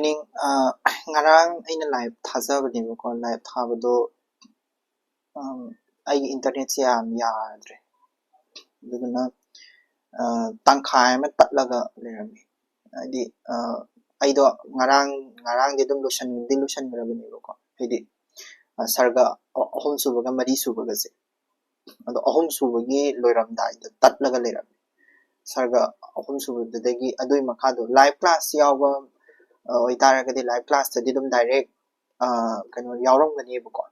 evening ngarang aina live thajabnebako live thabado ai internet se yam yadre aduna tangkhai ma tatlaga lerami adi aido ngarang de dum lotion grabnebako hidi sarga ahum subaga mari subaga se ado ahum subagi loiramdai da tatlaga lerami sarga ahum subadagi adui makhado live class yawa oitaragadi live class tadi dum direct kano yawramganebako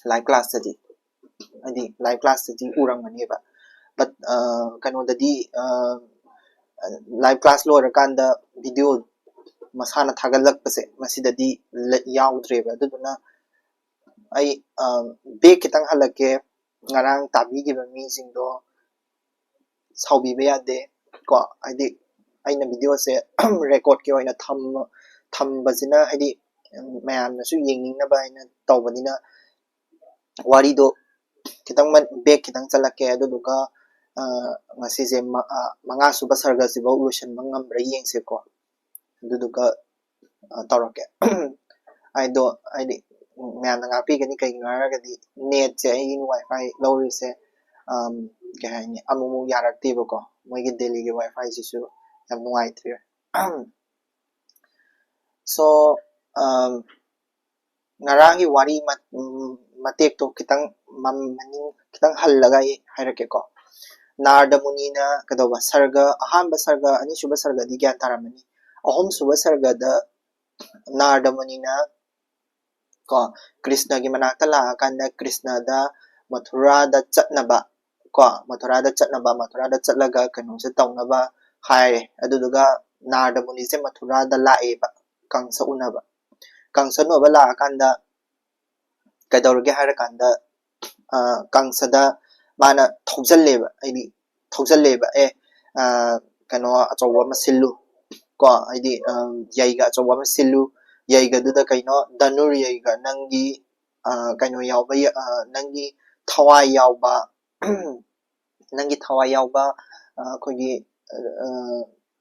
live class tadi adi live class tadi uramganeba but kano dadi live class loirakanda video masana thagalakpase masidadi yawdreba aduna ai back kitang halake ngarang tabigiba mi jingdo saubiba yade ko adi aina video se record ke oina thambasina hadi mayamna su yengningnaba aina tawbanina wari do kitang man back kitang chalake aduduga ngasi je manga suba sarga siba lotion mangam ra yengse ko aduduga tawrake aido aidi mayamna ngapi gani kai ngaragadi net je ai wifi lori se ke hani amumu yarakteba ko moigi delhi ge wifi jisu yam nuaitre so ngarangi wari matek to kitang maning kitang hallaga hairake ko narda munina kadoba sarga ahamba sarga ani suba sarga di gyan taramani ahum suba sarga da narda munina ko krishna gi manakta la kanda krishna da mathura da chatnaba ko mathura da chatlaga kanu se tawnaba hai aduduga narda muni se mathura da laeba kangsa unaba kangsa no bala kanda kadawrge harakanda kangsada mana thojalleba aidi thojalleba kano achawa masillu ko aidi yaiga achawa masillu yaiga duda kaino danur yaiga nangi kaino yawba nangi thawai yawba nangi thawai yawba khogi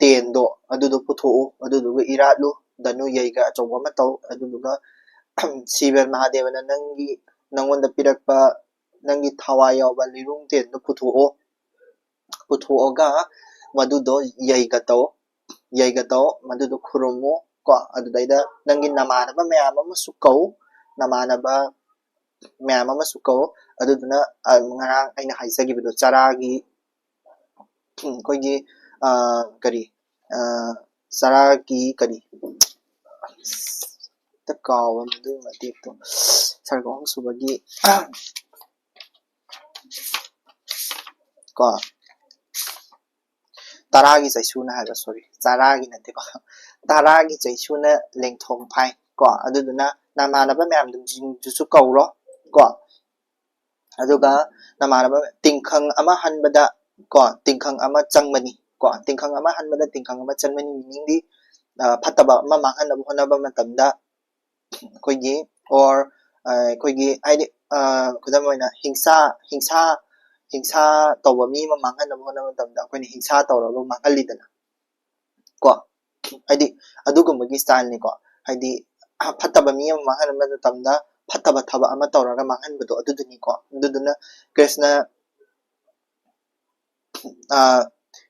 tendo adudu putho aduduga iratlu danu yaiga achawa mataw aduduga Sivan Mahadevana nangonda pirakpa nangi thawai yawba lirung tendo puthoga madudo yaigato madudo khurumo ko adudaida nangi namanaba mayam ama sukau namanaba mayam ama sukau aduduna ngarang aina haisagibido charagi koigi kari charagi kari takawa madu matik to sarga ahum subagi ko taragi chaisuna haga sorry charagi nate ko taragi chaisuna lengthong phai ko aduduna namanaba mayam dum jusu kauro ko aduga namanaba tingkhang ama hanbada ko tingkhang ama changmani ko tingkhang ama hanbada tingkhang ama changmani meaning di phataba ama manghanaba honaba matamda koigi or koigi aidi kudamoina hingsa tawba mi ma manghanaba honaba matamda koini hingsa tawraga mangalidana ko aidi adugumagi style ni ko aidi phataba mi ma manghanaba matamda phataba thaba ama tawraga manghanbado aduduni ko aduduna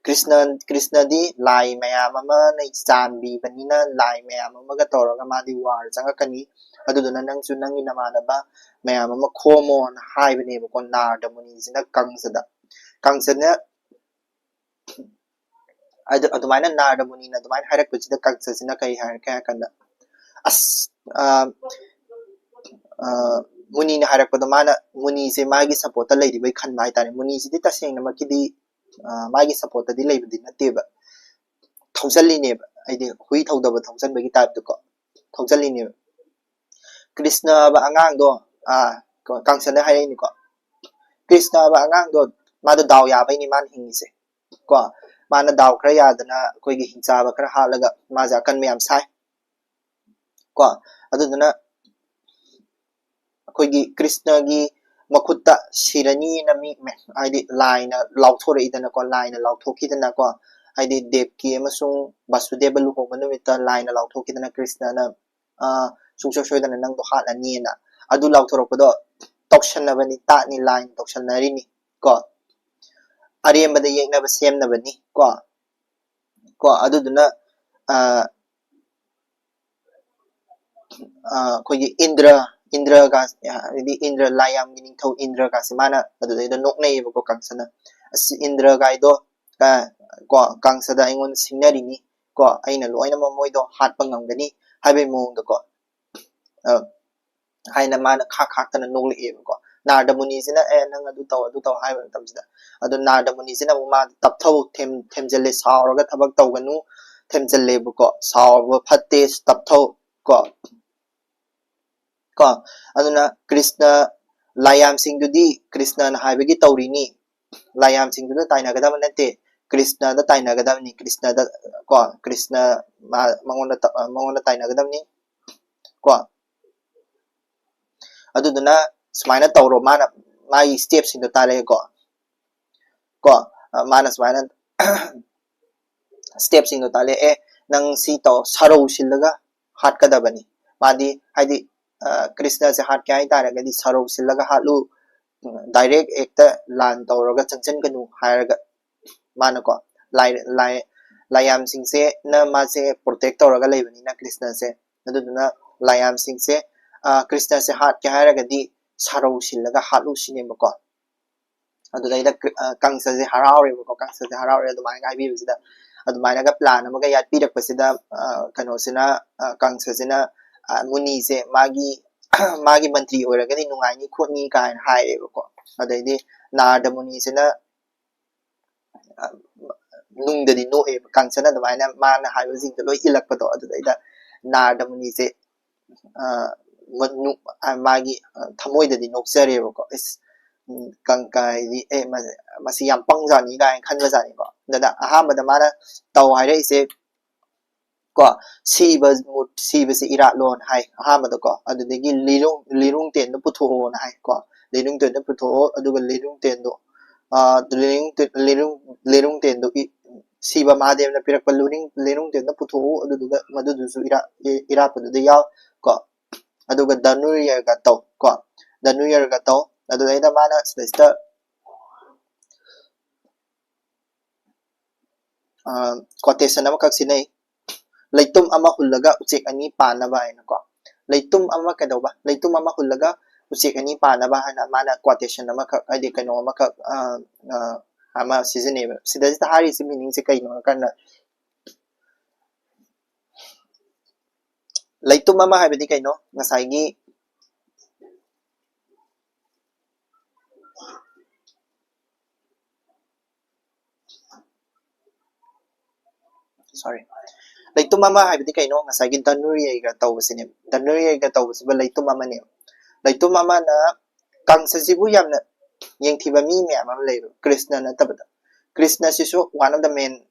Krishna di lai mayam ama na chambi banina lai mayam ama ga tawraga madi war changakani aduduna nangsu nangi namanaba mayam ama khomo na haibane ko narda muni sina kangsana adumaina narda muni na adumaina hairakpachida kangsa sina kai harakanda muni na hairakpada mana muni se magi support ta leidi bai khanba haitare muni sidi taseng na makidi magi support ta di leibdi nateba thaujallineba aidi hui thaudaba thaujanbagi type to ko thaujallineba krishna ba angang do kangsana haini ko krishna ba angang do madu daw ya bai ni man hingise ko mana daw khra yadana koigi hingcha ba khra halaga maja kan mayam sai ko aduduna koigi krishna gi makutta sirani na mi aidi line lauthoreidana ko line lauthokidana ko haidi Devki amasung Vasudeva luhongba numita line na lauthokidana Krishna na sungsok soidana nang do halani na adu lauthorokdo tokshannabani ta ni line tokshannarini ko arembada yeknaba semnabani ko aduduna kogi Indra ga di Indra layam meaning thau Indra ga simana adudai noknai ko kangsana asi Indra ga ido ko kangsada ingon singnari ni ko aina loina moido hatpa ngamgani haibai mong do ko haina mana khak na nokli e ko Narada Muni sina nang adu taw hai ba tamsida adu Narada Muni sina ma tapthau themjelle sauraga thabak tawganu themjalle bu ko saurba phatte tapthau ko aduna Krishna layam singdudi Krishna na haibagi tawrini layam singduda tainagadam nate Krishna da tainagadam ni Krishna da ko Krishna mangona tainagadam ni ko aduduna sumaina tawro mana mai steps in the tale ko mana sumaina steps in the tale nang si to saro silaga hat kadabani madi haidi Krishna se hat kya ita raga di saro silaga hatlu direct ekta lan tawraga changchen kanu hairaga mana ko layam sing se na ma se protect tawraga leibani na Krishna se aduduna layam sing se Krishna se hat kya hairaga di saro silaga hatlu sinema ko adudai kangsa se haraure ko kangsa se haraure adumai ga bi bisida adumai ga plan amaga yat pirak pasida kano sina kangsa sina muni se magi mantri oraga ni nungai ni khotni ka hai ko adai di Narada Muni sina nungdadi no e kangsana adumai na mana haiba jing loi ilak pato adudai da Narada Muni se magi thamoidadi nokjare ko is kangkai di masi yam pangjani ga khanba jani ko dada ahamba da mana taw haire ise ko siba se ira lon hai ahamba da ko adudagi lirung ten no putho na hai ko lirung ten no putho aduga lirung ten do lirung ten do siba mahadev na pirak lirung ten no putho aduga madudu ira padu da yaw ko aduga danuriya ga taw ko danuriya ga taw adudai da mana sida quotation ama kak sinai leitum ama hullaga uchek ani panaba haina ko leitum ama kadauba leitum ama hullaga uchek ani panaba hana mana quotation ama kak ade kano ama kak ama seasonable sida hari si meaning se kaino kana leitum ama haibadi kaino ngasai gi sorry leitum ama haibadi kaino ngasai gi danuriya ga tawsine danuriya ga tawsiba leitum ama ne leitum ama na kangsajibu yamna yengthiba mi me ama leiru Krishna na tabada Krishna sisu one of the main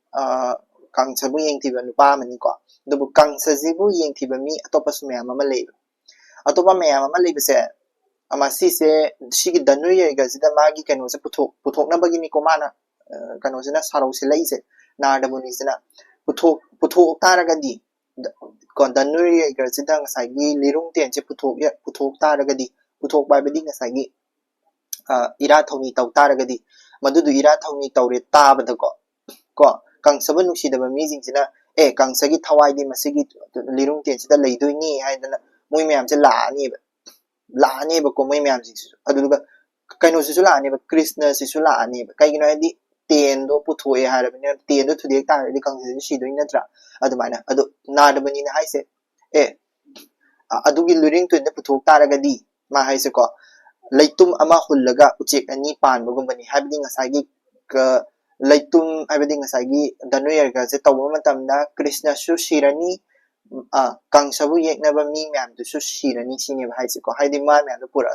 kangsabu yengthiba nupa amani ko dubu kangsajibu yengthiba mi atopasu me ama leiru atopa me ama leibse ama sise sigi danuriya ga sida magi kanu se puthokna bagi ni ko mana kanu sina sarau se leise Narada Muni sina puthok taragadi ko danuriya ga sida ngasagi lirung ten che puthok taragadi puthok bai badi ngasagi ira thoni taw taragadi madudu ira thoni tawre tabada ko kangsaba nusidaba mi jingsina kangsagi thawai di masigi lirung ten sida leidoi ni haidana moi myam se laani ba ko moi myam ji aduga kaino sisu laani ba Krishna sisu laani ba kaigino adi ten do puthoe harabani ten do thudek taradi kangsi sidoi natra adumana adu Nadabani na haise adugi luring to na puthok taragadi ma haise ko leitum ama hullaga uchek ani pan bagumbani habdi ngasagi leitum habdi ngasagi danuyar ga se tawu matamda Krishna su shirani kangsabu yeknaba mi myam du su shirani sine ba haise ko haidi ma myam du pura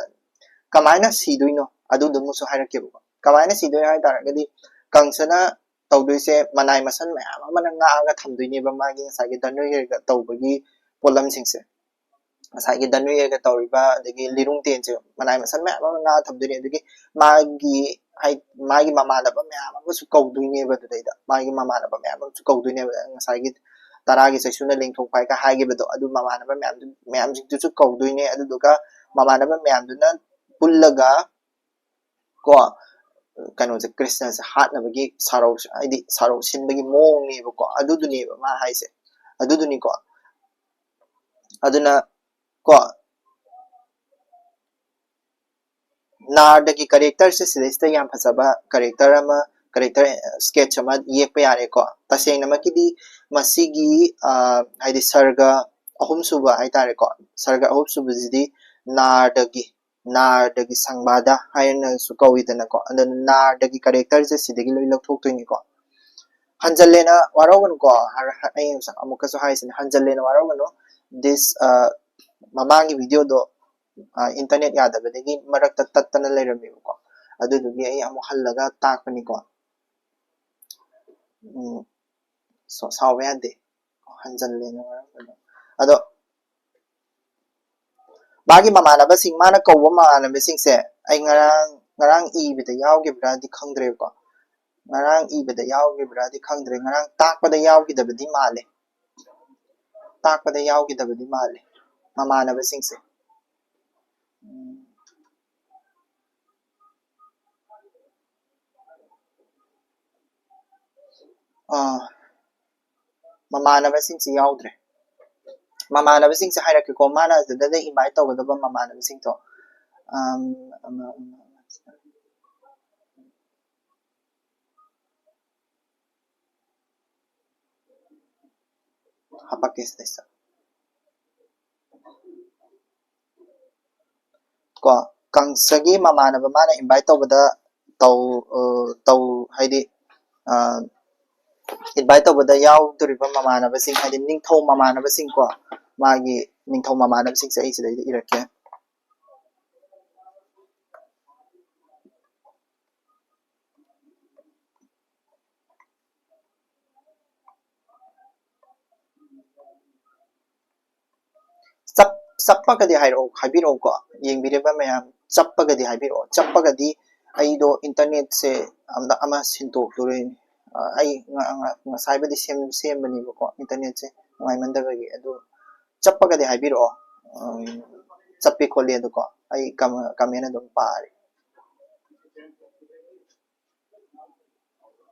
kamaina sidoino adu du musu hairake bu kamaina sidoi hai taragadi kangsana tawdoise manai masan myam amana nga ga thamdoine ba magi ngasagi danuyar ga tawbagi polam singse ngasagi danuyar ga tawriba adagi lirung ten je manai masan myam nga thamdoine adagi magi hai magi mamanaba myam amasu kaudune ba dudaida magi mamanaba myam amasu kaudune ba ngasai gi taragi saisuna lengthok pai ka haige bedo adu mamanaba myam jing tu kaudune adu duga mamanaba myam duna pullaga ko kano se krishna se hatna bagi sarau aidi sarau sin bagi mong ni ko adu duni ma haise adu duni ko aduna ko नार्ड की character से सिलेस्ता याम फसबा character अमा character sketch अमा येक यारे को तसेंग नमकिदी मसिगी हाइदि सर्ग अहुम सुबा हाइतारे को सर्ग अहुम सुबजिदी नार्ड की संगबादा हायन सुकौइदना को अन नार्ड की करेक्टर से सिदगी लोइ लौथोक्तोइनि को हंजलेना वारोगन को हर अयम सा अमुकसो हाइसिन हंजलेना वारोगन दिस ममांगी वीडियो दो इंटरनेट यादबदगी मरक्ता तत्तना लेरमेको अदुदुगी आई अमु हल्लगा ताकपनिको सो सावे यादे हंजलेना वारोगन अदो बागी ममानबसिंग माना कौवा ममानबसिंग से आई ngarang ibida yawgebra di khangdre ko ngarang ibida yawgebra di khangdre ngarang takpada yawgidabadi male takpada yawgidabadi male mamanabasing se mamanabasing se yawdre mamanabasing se hairake ko mana da invite tawgadaba mamanabasing to hapakis desa ko kangsagi mamanaba mana invite tawgada taw haidi invite tawgada yawdriba mamanabasing haidi ningthau mamanabasing ko magi ningthau mamanabasing se ai sida irake चप्पगदी हाइबिरो को येंबिरेबा ma'am चप्पगदी हाइबिरो चप्पगदी आइदो internet से अमा सिंतो तुरे आई साइबदी same बनी को internet से माइमंदबगी अदु चप्पगदी हाइबिरो चप्पे खोले अदु को आई कमेन दम पारे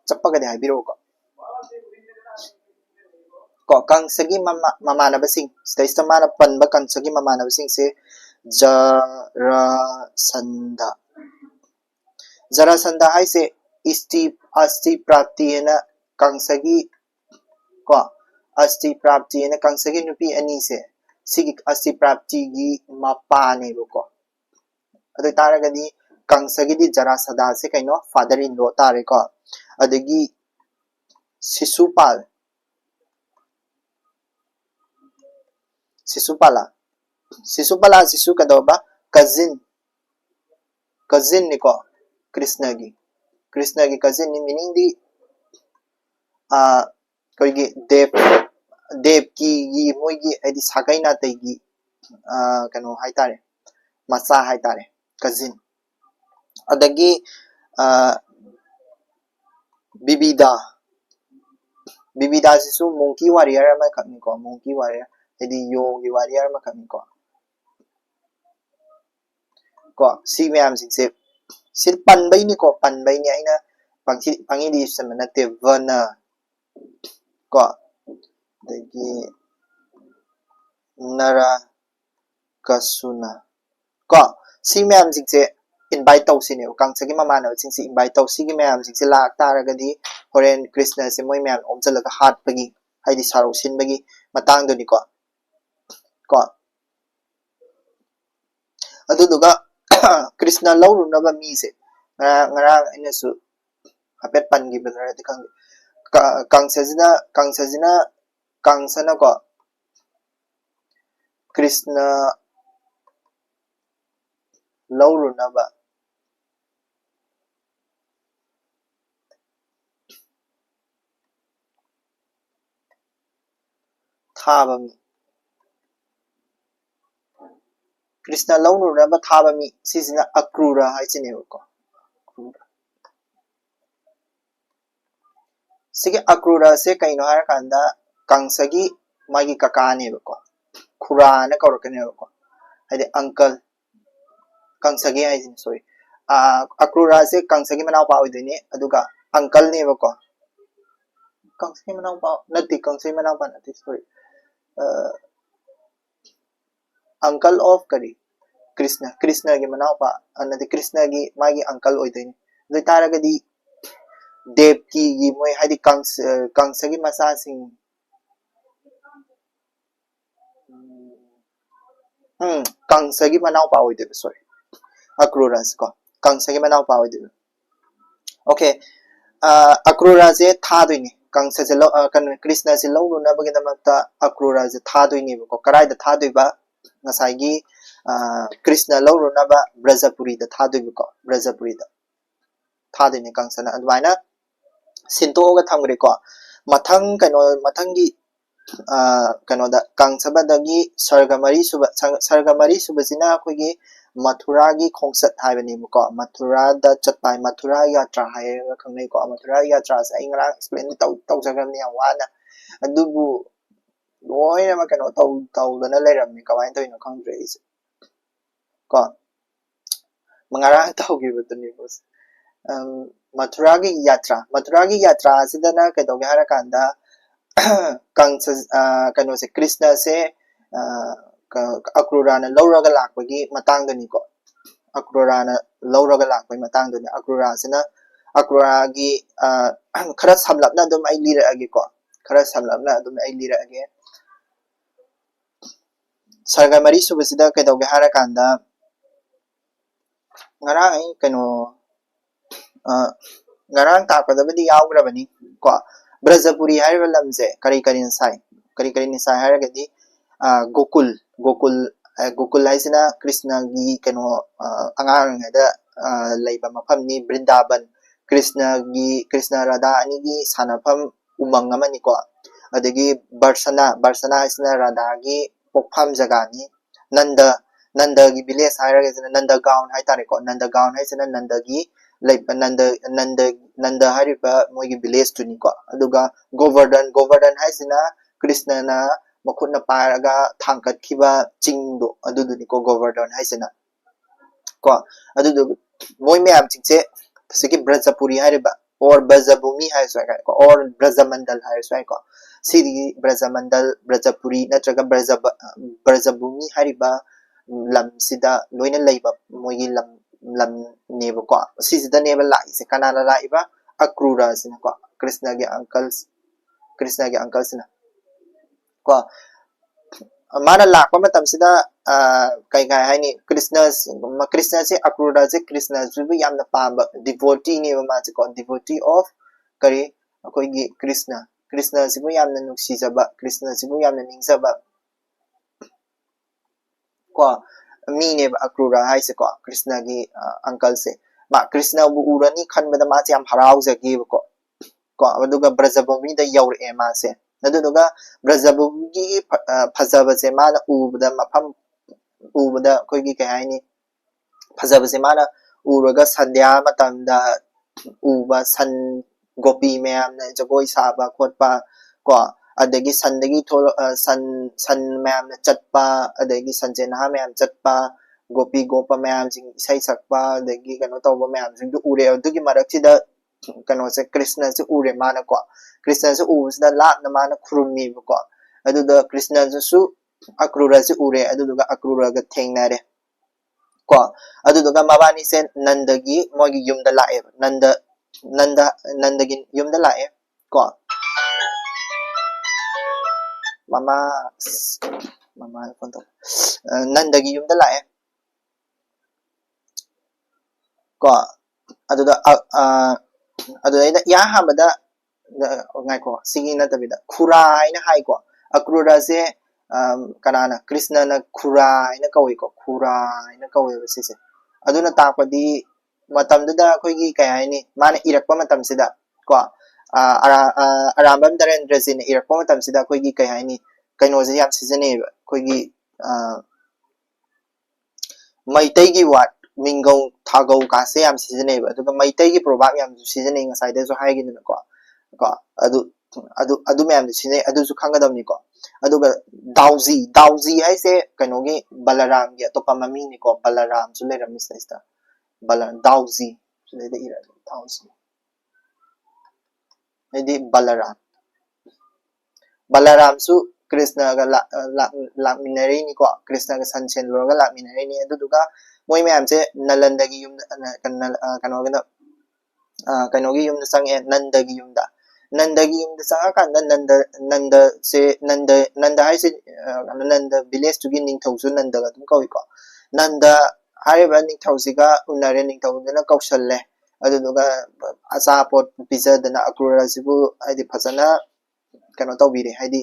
चप्पगदी हाइबिरो को कांसगी ममानबसिंग स्टेस्ट माना पनबा कांसगी ममानबसिंग से जरासंदा हाइ से अस्ति प्राप्ति ना कांसगी को अस्ति प्राप्ति ना कांसगी नुपी अनि से सिगी अस्ति प्राप्ति गी मपाने को अदु तारगदी कांसगी दी जरासदा से कइनो फादर इन लॉ तारे को अदगी शिशुपाला शिशु कदोबा कजिन निको कृष्ण की कजिन नि मीनिंग दी कोई देव की मोगी एदि साgai नातै की कनो हाइतारे मचा हाइतारे कजिन अदगी बिबिदा सिसु मोंकी वॉरियर मा खनि को मोंकी वॉरियर एदि योगी वॉरियर मा खनि को सी मैम सिंसे सिर पनबैनी को पनबैनी आइना पंगी दी समनते वना को दगी नरा कसुना को सी मैम सिंसे इनवाइट तौसिने कांसगी ममानब सिंसे इनवाइट तौसिगी मैम सिंसे लाक तारगदी होरेन कृष्ण से मोय मैम ओमजलगा हाटपगी हाइदि सारो सिनबगी मतंगदनी को अदुदुगा कृष्ण लौरुनबा मी से ngara इनसु हपेट पनगी बदरा दिखंग कांसना को कृष्ण लौरुनबा थाबमी कृष्ण लौरुनबा थाबमी सिजना अक्रूरा हाइसिने को Sige Akrura se kaino hara kanda Kangsagi magi kakane bako. Khura na kaurakane bako. Hadi uncle Kangsagi haisin sorry. Akrura se Kangsagi manau pa oidine aduga uncle ne bako. Kangsagi manau pa nati Kangsagi manau pa nati sorry. Uncle of kari Krishna gi manau pa anadi Krishna gi magi uncle oidine. Do taragadi Devki gi moi hadi Kangsagi masa sing Kangsagi manau pa oidine sorry. Akrura se ko Kangsagi manau pa oidine. Okay. Akrura se thadoine Kangsa se lo kan Krishna se lo na bagidamata Akrura se thadoine ko karai da thadoiba ngasai Krishna lo na ba Brajapuri da thadoiba ko Brajapuri da thadoine Kangsa na adwaina sinto ga thamgre ko mathang mathangi kano da Kangsa ba dagi sargamari suba sina akogi Mathura gi khongsat haibani ko Mathura da chatpai Mathura yatra haiga khangnai ko Mathura yatra sa ingra explain tau jagamni wana adubu loina ma kano tau dana leiramni kawai toino khangre is ko mangara tau gi butani bos Mathura gi yatra sidana kadoge hara kanda Kangsa kano se Krishna se Akrura na lauraga lakpagi matangdani ko Akrura na lauraga lakpagi matangdani Akrura sina Akrura gi khara samlapna dum ai lira age ko khara samlapna dum ai lira age sarga mari subasida kadoge hara kanda ngara ai kano ngarang takpadabadi yawgrabani ko Brajapuri haiba lamse kari ni sai haragadi Gokul haisina Krishna gi kano angang da laiba mafam ni Vrindavan Krishna Radha ani gi sanafam umang amani ko adagi Barsana haisina Radha gi pokpham jaga ni Nanda gi village hairagazina Nanda Gaon haitare ko Nanda Gaon haisina Nanda gi laiba Nanda hariba moigi village tuni ko aduga Govardhan haisina Krishna na makhutna paraga thangkat khiba chingdo aduduni ko Govardhan haisina ko adudu moi myam chingse siki Brajapuri hariba or Brajabhumi haiswa ko or Brajamandal haiswa ko sidi Brajapuri natraga Brajabhumi hariba lam sida loina laiba moigi lam neba ko sisida neba lai se kanana laiba Akrura sina ko Krishna gi uncles sina ko mana lakpa matam sida kai haini Krishna se Akrura se Krishna su yamna pamba devotee ne ma se ko devotee of kari akoi gi Krishna se yamna nuksijaba Krishna se yamna ningzaba ko mi ne Akrura haise ko Krishna gi uncle se ma Krishna bu urani khanbada ma yam harau jagi ko aduga Brajabhumi da yaure ma se aduga Brajabhumi gi phajaba se mana ubada mafam ubada koi gi kai haini phajaba se mana uraga sandhya matamda uba san gopi mayam na jagoi saba khotpa ko adagi sandagi san mayam na chatpa adagi sanjena mayam chatpa gopa mayam jing isai sakpa adagi kano tawba mayam jing du ure adugi maraksida kano se Krishna se ure mana ko Krishna se ubasida lapna mana khurumi ko aduda Krishna su Akrura se ure aduga Akrura ga thengnare ko aduga mabani se Nandagi mogi yumda lae Nandagi yumda lae ko mama phone to Nandagi yumda lae ko aduda ya hamada ngai ko sigi na tabida khura haina hai ko Akrura se kanana Krishna na khura haina kawi ko khura haina kawi sise aduna takpadi matamda khoi gi kai haini mana irakpa matam sida ko Arambam Darendra Jin irakpa matam sida khoi gi kai haini kaino je yam season khoi gi maitai gi wat mingau thagau ka se yam season aduga maitai gi proverb yam season ngasai da so hai gi ko ko adu mayam sine adu su khangadam ni ko aduga dauji hai se kanogi balaram gi to pamami ni ko balaram su le ram sta balan dauji su le de ira dauji edi balaram su krishna ga la minari ni ko krishna ga sanchen lo ga la minari ni adu duga moi mayam se nalanda gi yum kanogi yum sang e nanda gi yum sang ka nanda hai se nanda village to gi ning thau su nanda ga dum ko nanda hai ba ning thau siga unare ning thau na kausal le adu duga asa pot pizza dana akrura sibu ai di phasana kano to bire hai di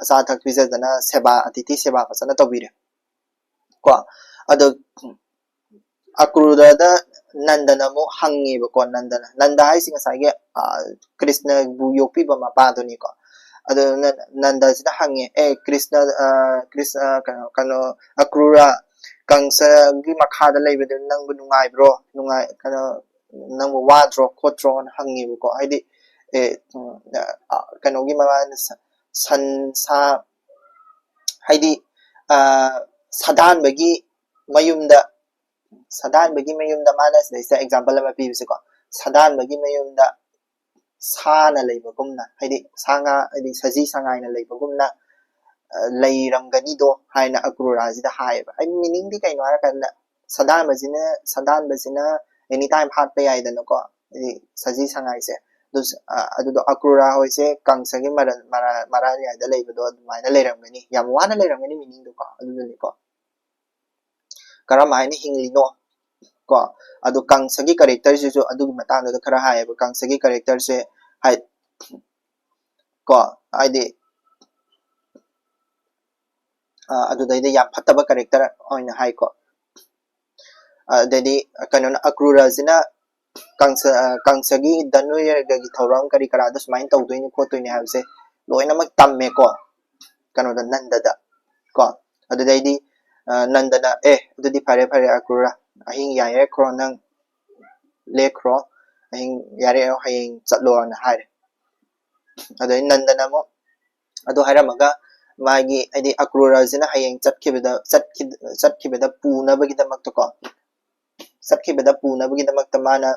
asa thak pizza dana seba atiti seba phasana to bire ko adu akrura da nandana mo hangi ba ko nanda hai singa sai ge krishna bu yopi ba ma pa do ni ko adu nanda sida hangi krishna kano akrura kangsa gi makha da lei be nang bu nungai bro nungai kano nang bu wa dro khotro hangi ba ko ai di kano gi ma san sa hai di sadan bagi mayumda mana sa example ama pi bise ko sadan bagi mayumda sana leiba gumna haidi sanga haidi saji sangai na leiba gumna leiramgani do haina akrura sida haiba ai meaning di kai no ara kan sadan bazina anytime hat pe ai dano ko saji sangai se adu do akrura hoise kangsagi mara ya da leiba do maina leiramgani yam wana leiramgani meaning do ko adu ni ko karamai ni hingli no ko adu kangsagi character se jo adu matang do khara hai ba kangsagi character se hai ko ai de adu dai yam phataba character oina hai ko dadi kanon akrura zina kangsagi danuyer ga gi thorang kari kara das main tau doini ko toini ha se loina mak tamme ko kano da nanda da ko adu dai di nandana adu di phare akrura ahing yae kro nang le kro ahing yare ahing chatlo na hai adu nandana mo adu haramaga magi adi akrura zina hayeng chatkibeda puna bagi damak to ko chatkibeda puna bagi damak ta mana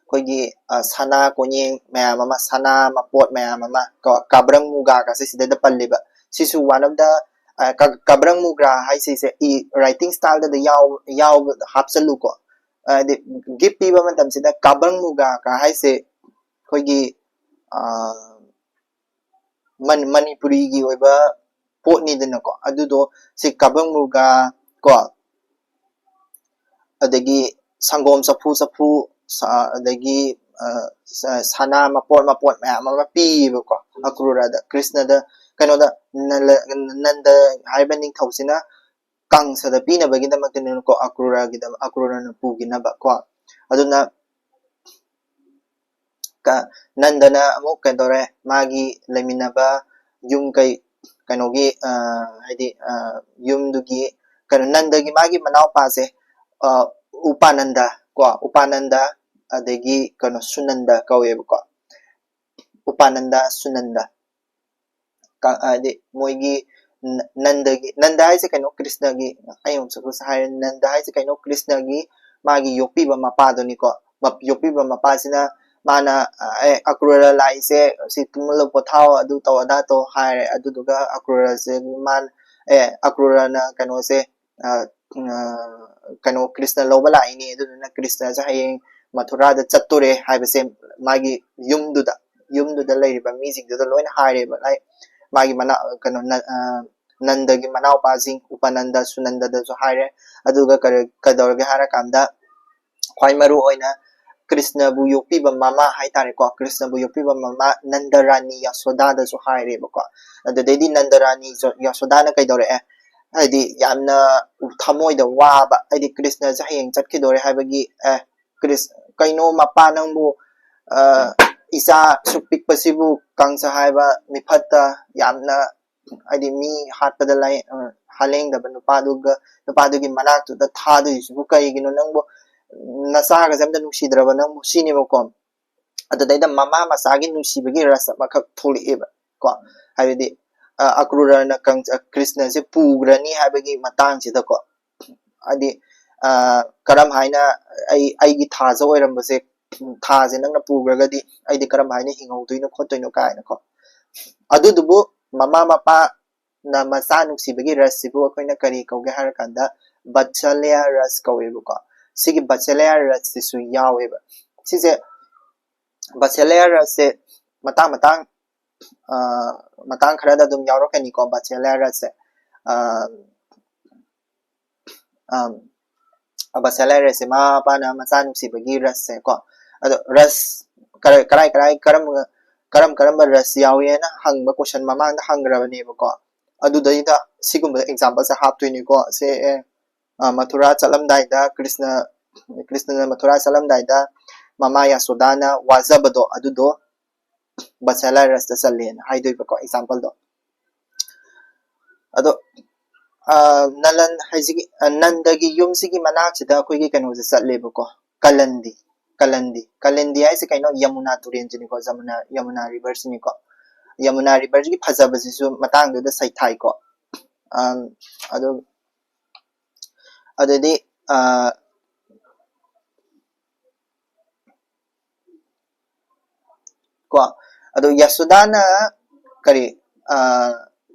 koigi sana konyeng mayam ama sana mapot mayam ama ko kabrang muga ka se sida da palliba sisu one of the kabrang mugra hai se writing style da yaw hapsalu ko de give piba matam sida kabrang muga ka hai se koigi manipuri gi oiba pot ni dana ko adu do si kabang muga ko adagi sangom sapu adagi sana mapot ma pi ko akrura da krishna da kano da nanda haibaning thausina kang sa da pina bagi da matin ko akrura na pu gi na ba ko aduna ka nandana amuk kadore magi leminaba yum kai kanogi haidi yum dugi kan nandagi magi manau pa se upananda ko upananda adagi kano sunanda kawe ko upananda sunanda ka ade moigi nanda hai se kano krishna gi ayom so sai nanda hai se kano krishna gi magi yopi ba mapa do ni ko yopi ba mapa sina mana akrura lai se si tumulo pothao adu to ada to hai adu duga akrura se man akrura na kano se kano krishna loba lai ni adu na krishna sa hayeng mathura da chature hai ba se magi yumduda lai ba music da loina hai re ba lai magi mana kano nanda gi manau pa sing upananda sunanda da so hai re aduga kador ge hara kamda khwai maru oina krishna bu yopi ba mama hai tare ko krishna bu yopi ba mama nandarani yasoda da so hai re ba ko adu dedi nandarani yasoda na kai dore haidi yamna thamoi da wa ba haidi krishna ja hayeng chatki dore hai bagi krishna kaino mapa nang bu isa supik pasibu kangsa hai ba miphatta yamna haidi mi hatpada lai haleng da nupa dugi manak tu da thadu isu kai gino nang bu nasa ga jamda nuksi draba nang sini ba ko ꯑꯗꯨꯗꯩꯗ ꯃꯃꯥ ꯃꯆꯥꯒꯤ ꯅꯨꯡꯁꯤꯕꯒꯤ ꯔꯁ ꯑꯃꯈꯛ ꯊꯣꯛꯂꯛꯑꯦꯕ ꯀꯣ ꯍꯥꯏꯕꯗꯤ ꯑꯀ꯭ꯔꯨꯔꯅ ꯀ꯭ꯔꯤꯁꯅꯁꯦ ꯄꯨꯈ꯭ꯔꯅꯤ ꯍꯥꯏꯕꯒꯤ ꯃꯇꯥꯡꯁꯤꯗꯀꯣ ꯍꯥꯏꯗꯤ ꯀꯔꯝ ꯍꯥꯏꯅ ꯑꯩꯒꯤ ꯊꯥꯖ ꯑꯣꯏꯔꯝꯕꯁꯦ ꯊꯥꯁꯦ ꯅꯪꯅ ꯄꯨꯈ꯭ꯔꯒꯗꯤ ꯑꯩꯗꯤ ꯀꯔꯝ ꯍꯥꯏꯅ ꯍꯤꯡꯍꯧꯗꯣꯏꯅꯣ ꯈꯣꯠꯇꯣꯏꯅꯣ ꯀꯥꯏꯅꯀꯣ ꯑꯗꯨꯗꯨꯕꯨ ꯃꯃꯥ ꯃꯄꯥꯅ ꯃꯆꯥ ꯅꯨꯡꯁꯤꯕꯒꯤ ꯔꯁꯁꯤꯕꯨ ꯑꯩꯈꯣꯏꯅ ꯀꯔꯤ ꯀꯧꯒꯦ ꯍꯥꯏꯔꯀꯥꯟꯗ ꯕꯠꯁꯂꯌ ꯔꯁ ꯀꯧꯋꯦꯕꯀꯣ ꯁꯤꯒꯤ ꯕꯠꯁꯂꯌ ꯔꯁꯁꯤꯁꯨ ꯌꯥꯎꯋꯦꯕ ꯁꯤꯁꯦ ꯕꯠꯁꯂꯌ ꯔꯁꯁꯦ ꯃꯇꯥꯡ ꯈꯔꯗ ꯑꯗꯨꯝ ꯌꯥꯎꯔꯛꯀꯅꯤꯀꯣ ꯕꯠꯁꯂꯌ ꯔꯁꯁꯦ ꯕꯠꯁꯂꯌ ꯔꯁꯁꯦ ꯃꯃꯥ ꯃꯄꯥꯅ ꯃꯆꯥ ꯅꯨꯡꯁꯤꯕꯒꯤ ꯔꯁꯁꯦ ꯀꯣ ꯑꯗꯣ ꯔꯁ ꯀꯔꯝꯕ ꯔꯁ ꯌꯥꯎꯋꯦꯅ ꯍꯪꯕ ꯀꯣꯏꯁꯟ ꯃꯃꯥꯡꯗ ꯍꯪꯈ꯭ꯔꯕꯅꯦꯕꯀꯣ ꯑꯗꯨꯗꯩꯗ ꯁꯤꯒꯨꯝꯕ ꯑꯦꯛꯖꯥꯝꯄꯜꯁꯦ ꯍꯥꯞꯇꯣꯏꯅꯤꯀꯣ ꯁꯦ ꯃꯊꯨꯔꯥ ꯆꯠꯂꯝꯗꯥꯏꯗ ꯀ꯭ꯔꯤꯁꯅꯅ ꯃꯊꯨꯔꯥ ꯆꯠꯂꯝꯗꯥꯏꯗ ꯃꯃꯥ ꯌꯥꯁꯣꯗꯥꯅ ꯋꯥꯖꯕꯗꯣ ꯑꯗꯨꯗꯣ ꯕꯠꯁꯂꯌ ꯔꯁꯇ ꯆꯜꯂꯦꯅ ꯍꯥꯏꯗꯣꯏꯕꯀꯣ ꯑꯦꯛꯖꯥꯝꯄꯜꯗꯣ ꯑꯗꯣ ꯅꯂꯟ ꯍꯥꯏꯁꯤꯒꯤ ꯅꯟꯗꯒꯤ ꯌꯨꯝꯁꯤꯒꯤ ꯃꯅꯥꯛꯁꯤꯗ ꯑꯩꯈꯣꯏꯒꯤ ꯀꯩꯅꯣꯁꯦ ꯆꯠꯂꯦꯕꯀꯣ ꯀꯂꯟꯗꯤ ꯍꯥꯏꯁꯦ ꯀꯩꯅꯣ ꯌꯃꯨꯅꯥ ꯇꯨꯔꯦꯟꯁꯤꯅꯤꯀꯣ ꯌꯃꯨꯅꯥ ꯔꯤꯚꯔꯁꯤꯅꯤꯀꯣ ꯌꯃꯨꯅꯥ ꯔꯤꯚꯔꯁꯤꯒꯤ ꯐꯖꯕꯁꯤꯁꯨ ꯃꯇꯥꯡꯗꯨꯗ ꯁꯩꯊꯥꯏꯀꯣ ꯑꯗꯨ ꯑꯗꯨꯗꯤ ꯀꯣ ꯑꯗꯣ ꯌꯁꯣꯗꯥꯅ ꯀꯔꯤ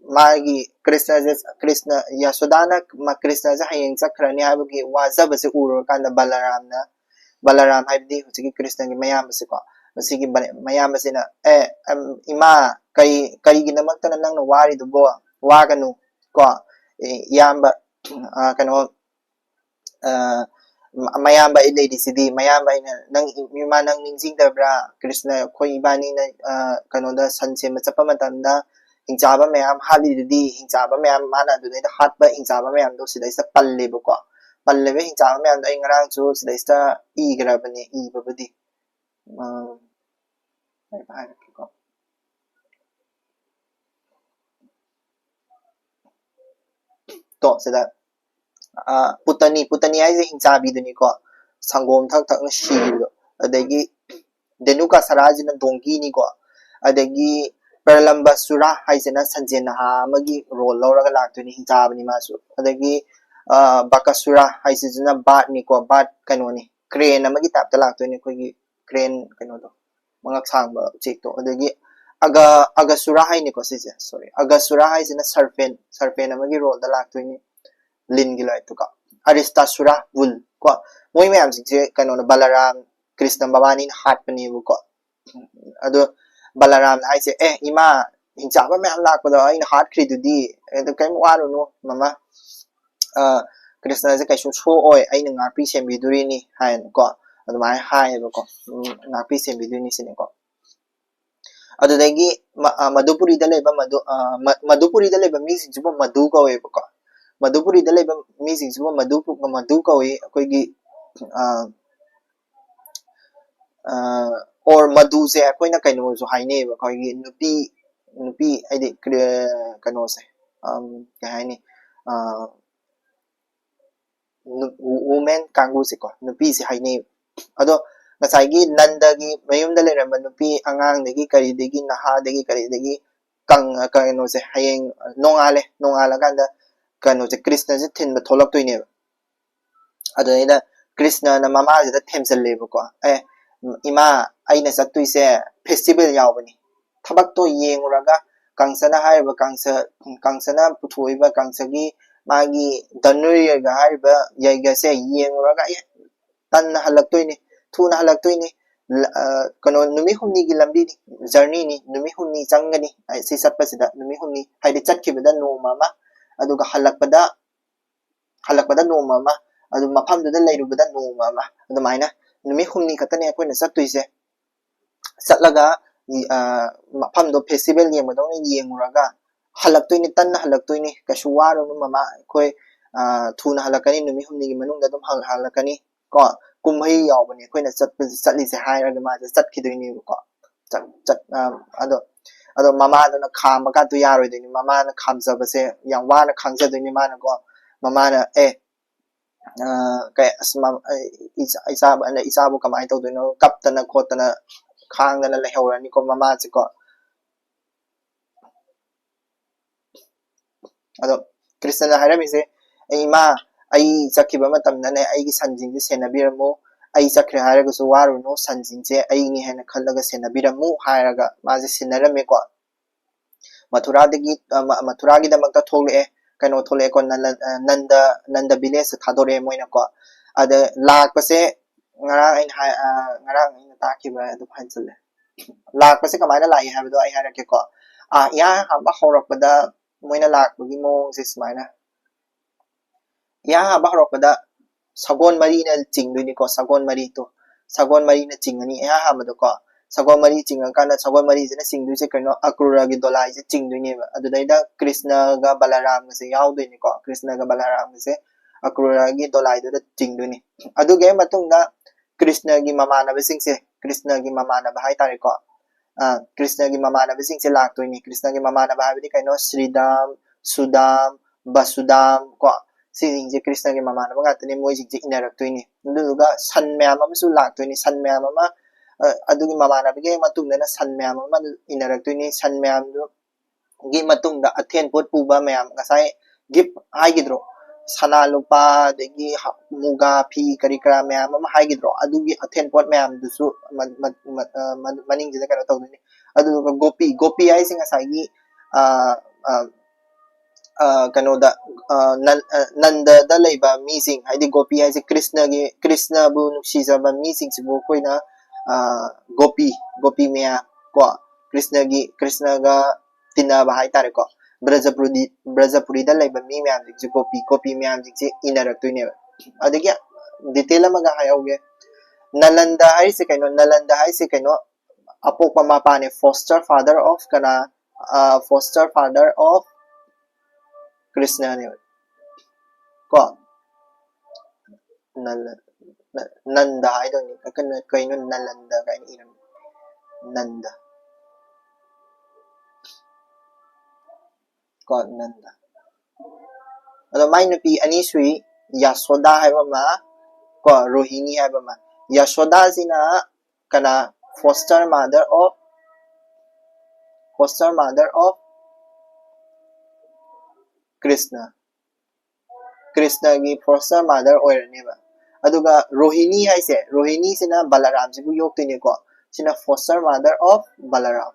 मागी कृष्ण यशोदाना कृष्ण से हयेंग चखरनी हाबगी वाजब से उरो कांद बलराम हाबदी हुजिगी कृष्ण की मयाम से को मसिगी मयाम से ना इमा कई कई की नमक तना नंग वारी दुबो वागनु को याम कनो मयाम बाई लेडी सिदी मयाम बाई नंग इमा नंग निंजिंग दब्रा कृष्ण कोई इबानी ना कनो दा संसे मचपा मतंदा हिंचाबा मैम हालीदी हिंचाबा मैम माना दुने हाटबा हिंचाबा मैम दो सिदैसा पल्लेबको पल्लेबे हिंचाबा मैम दो इंगरांग जो सिदैसा ईग्राबने ईबबदी तो सिदा पुतनी आइजे हिंचाबी दुनिको संगोम थक थक न शीबदो अदगी देनुका सराजना दोंगी अदगी प्रलंबसुरा हाइजना संजेनहा मगी रोल लौरगा लाक्तोनी हिंचाबनी मासु अदगी बकासुरा हाइजना बाट निको बाट कनोनी crane मगी तापता लाक्तोनी कोगी crane कनोदो मंगक सांगबा चेकतो अदगी अगसुरा हाइनिको सिजे sorry अगसुरा हाइजना Sherfane मगी role दा लाक्तोनी लिनगी लाइतुका अरिस्तासुरा वुल को मोय मैम सिजे कनोना बलराम कृष्ण बाबानी हाटपनी को अदो बलराम हाइसे इमा हिंचाबा मैम लाकपदो अइन हाट खरीदुदी एदो कैम वारुनो ममा कृष्ण से कैसु सो ओय अइन ngapi sembidurini hain ko adumai haibako ngapi sembidurini sineko adudagi madupuri da leba madupuri da leba mi sinjuba madu ko webako madupuri da leba mi sinjuba madu ko we akoigi और मधु से अखोइना कइनो जो हाइने बखोइगी नुपी आइदि कनो से क्या हाइनी women Kangu से को नुपी से हाइने अदो ngसाइगी नंदगी मयुमदा लेरम नुपी अंगांगदगी करिदगी नहादगी करिदगी कनो से हयेंग नोंगाला कांदा कनो से कृष्ण से थिन थोलक्तोइने अदोइदा कृष्ण न ममा से थेमसलेबको इमा अइना चतुइसे फेस्टिवल यावबनी थबक तो येंगुरगा कंसना हाइबा कंसना पुथोइबा कंसगी मागी धनुर्यगा हाइबा यैगसे येंगुरगा तन हलक्तोइने थुना हलक्तोइने कनो नुमि हुमनी की लंबी जर्नी नि नुमि हुमनी चंगनी सि सत्पसिदा नुमि हुमनी हाइदि चटखिबदा नोमामा अदुगा हलक्पदा नोमामा अदु मफमदुदा लेरुबदा नोमामा अदुमाइना नुमि हुमनी खतने अखोइना चतुइसे चटलगा मफमदो फेस्टिवल येंगबदौने येंगुरगा हलक्तोइने तन्ना हलक्तोइने कशु वारुनु ममा अखोइ थुना हलकनी नुमि हुमनी मनुंगदा दुम हलकनी को कुमहै यावबने अखोइना चटलिसे हाइरगा माजे चटखिदोइने को चट अदो ममादना खामका तु यारोइदोइने ममाना खामजबसे याम वाना खांगजदोइने माना को ममाना कय असमा इसाबु कमाय तौदोइनो कप्तना खोतना khangdana lehorani ko mama se ko ado Krishna na haira mise ai ma ai sakhiba matamna ne ai gi sanjing se senabiramu ai sakre haira go so waru no sanjing se ai ni hena khallaga senabiramu hairaga ma se sinarame ko mathura gi damakta thole kano thole ko nanda village thadore moina ko ada lakpase ngarang ain takiba adu phanchale lakpase kamaina lai habdo ai harake ko ya haba horakpada moina lakpagi mong se smaina ya haba horakpada sagon mari na chingduni ko sagon mari na chingani ya hamado ko sagon mari chingakana sagon mari jena chingdu se kano akrura gi dolai se chingduni ba adudaida Krishna ga Balaram se yauduni ko Krishna ga Balaram se akrura gi dolai do chingduni aduge matungda Krishna gi mamana besing se Krishna gi mamana ba hai tare ko Krishna gi mamana besing se lak toini Krishna gi mamana ba habidi kano Sridam Sudam Basudam ko sing je Krishna gi mamana ba ngatani moi jing je inarak toini nduga san myam amasu lak toini san myam ama adugi mamana bige matungda san myam ama inarak toini san myam du gi matungda athen pot puba myam ngasai gip haigidro sana lupa degi muga phi karikra myam ama haigidro adugi athen pot myam dusu maning je kana tawdini aduga gopi ai sing asai gi kanoda nanda da leiba mising haidi gopi ai se Krishna bu nuksijaba mising sibu koina gopi mea ko Krishna ga tinaba hai tare ko Brajapuri da leiba mi myam ji gopi myam ji inarak tuine adigi detail amaga hayauge Nalanda hai se kaino apokpa mapane foster father of Krishna ne ko Nanda hai do ni kaino Nalanda ga iram Nanda ko Nanda ado mai nupi ani sui Yashoda hai ba ma ko Rohini hai ba ma Yashoda sina kana foster mother of Krishna gi foster mother oirane ba aduga Rohini hai se Rohini sina Balaram ji bu yok tine ko sina foster mother of Balaram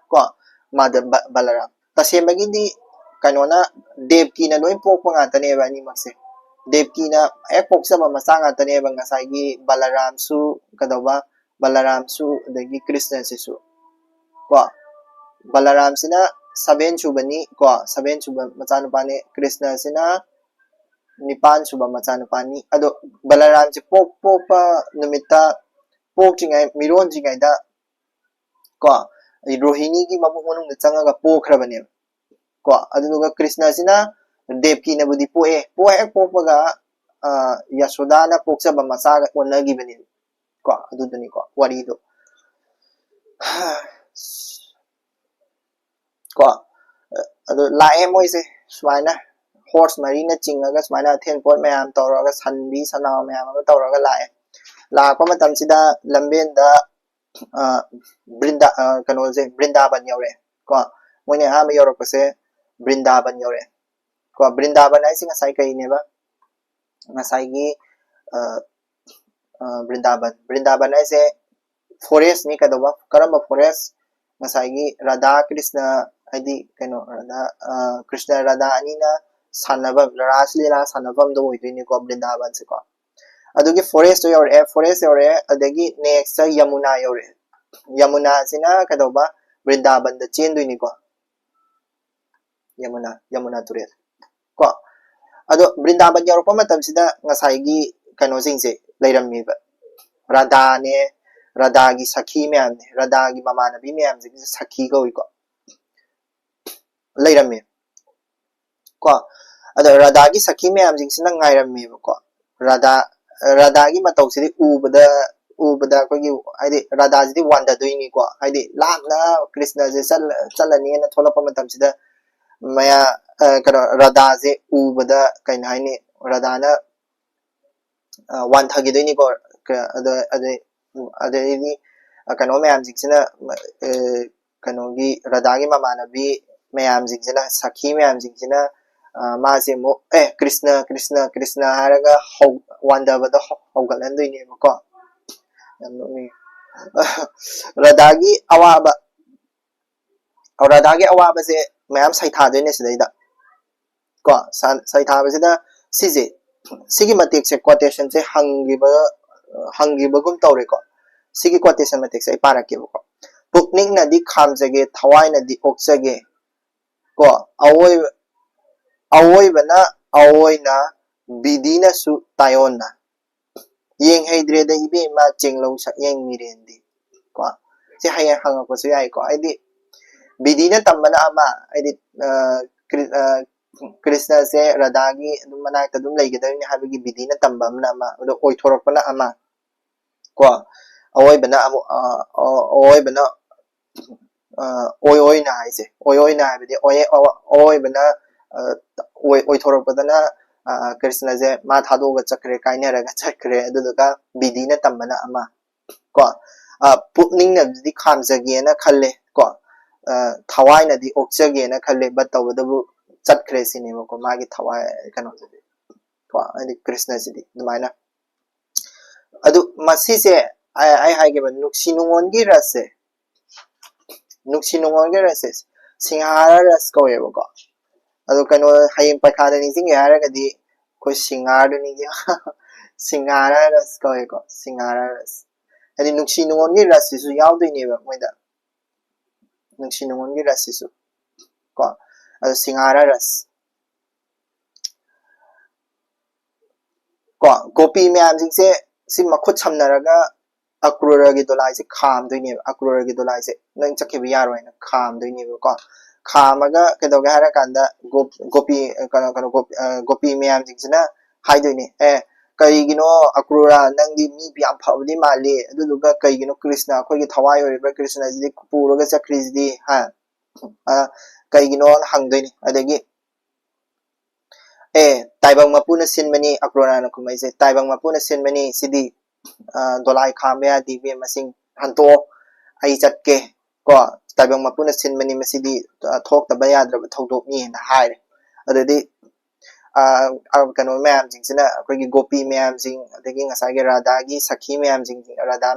ko mother Balaram tasembagi di kanona Devki na loin pokpa ngatane ba ni makse Devki na ek poksaba macha ngatane ba ngasai gi Balaram su kadawa Balaram su adagi Krishna su ko Balaram sina 7 subani ko 7 suba machanupani Krishna sina 9 suba machanupani ado Balaram ji pokpa numita pokjingai miron jingai da ko Rohini gi mabuk manung da changaga pokhrabane ko aduga Krishna sina Devki na budi poe pokpaga Yashoda na poksaba macha ga onagi bani ko adudani ko wari do ko ado lae moise smaina horse marina chingaga smaina then pot mayam tawraga sanbi sanaw mayam ama tawraga lae lakpa matam sida lamben da Brindaban yaure ko moine ha ma yorok pase Brindaban yaure ko Brindaban ai singa sai kai neba ngasai gi Brindaban ai se forest ni kadaba karamba forest ngasai gi Radha Krishna adi kano Krishna Radha anina sanabam Raslila sanabam do hoitini ko Brindaban se ko adugi forest yore adagi next Yamuna yore Yamuna sina kadaba Brindaban da chenduini ko Yamuna turel ko ado Brindaban yorokpa matam sida ngasai gi kano singse leirammi ba Radha gi sakhi myam ne Radha gi mamanabi myam ji sakhi go ko leirammi ko ado Radha gi sakhi myam ji sina ngairammi ba ko Radha gi matau sidi ubada ko gi haidi Radha ji wanda doini ko haidi lamna Krishna je chalani na tholapa matam sida maya kano Radha je ubada kain haini Radha na wan thagidoni ko adai kano mayam jingsina kano gi radha gi mamanabi mayam jingsina sakhi mayam jingsina maase mo krishna haraga wanda bada hawgalandoi ne ko radha gi awaba se mayam saithadoi ne sidaida ko saithaba sije sigi matek se quotation se hangiba gum tawre ko sigi quotation matek se parake ko pukning na di khamjage thawai na di okjage ko awoi bana awoina bidina su tayona yeng heidre da ibe ma chenglo sak yeng mirendi ko se haya hanga ko su yai ko aidi bidina tambana ama aidi Krishna se radha gi manakta dum leigidawni habigi bidina tamba amna ama odo oithorakpana ama ko awoi bana oi na haise oi na habidi oi bana oithorakpadana Krishna je ma thadoga chakre kainaraga chakre aduduga bidina tambana ama ko pukning na di khamjage na khalle ko thawai na di okjage na khalle batawadabu chatkre sini ko magi thawai kano de ko ani Krishna sidi dumaina adu masi se ai haige ban nuksinungon gi rase singhara ras ko ebo ko adu kano hayeng pakhada ni sing yara gadi ko singhara ni singhara ras ko eko singhara ras ani nuksinungon gi ras su yaudoi ne ba moida nuksinungon gi ras su ko adu singhara ras ko gopi myam jing se si makhut samnaraga akrura gi dolai se kham doi ne akrura gi dolai se nang chakhe bi yaro na kham doi ne ko khamaga kedoga hara kanda gopi myam jing sina hai doi ne kaigino akrura nang di mi byam phawdi mali aduduga kaigino Krishna khoi gi thawai ori ba Krishna ji puraga chakri ji ha kaigino hangdoi ne adagi taibang mapuna sinmani akrura na kumai se taibang mapuna sinmani sidi dolai khamya dibe masing hanto ai chatke ko taibang mapuna sinmani masidi thok ta bayadra thodok ni na haire adadi kano mayam jing sina akogi gopi mayam jing adagi ngasai ge radha gi sakhi mayam jing radha